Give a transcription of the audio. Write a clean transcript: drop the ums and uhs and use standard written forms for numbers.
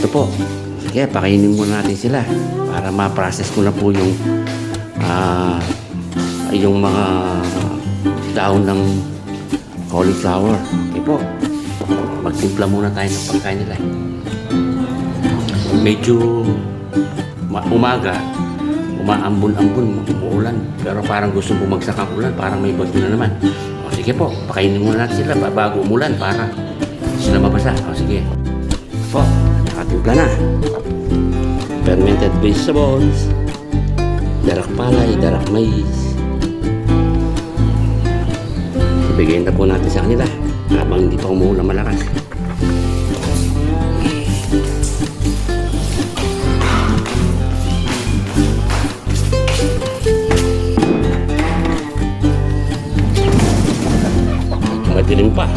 Ito po. Sige, pakainin muna natin sila para ma-process ko na po yung mga daon ng cauliflower. Okay po. Magtimpla muna tayo ng pagkain nila. Medyo umaga, umaambon-ambon, umuulan. Pero parang gusto bumagsak ang ulan, parang may bagyo na naman. O sige po, pakainin muna natin sila bago umulan para sila mabasa. O sige. Po, nakatimpla na. Fermented vegetables, darak palay, darak mais. Ibigay na po natin sa kanila habang hindi pa umuulan malakas. Madilim pa.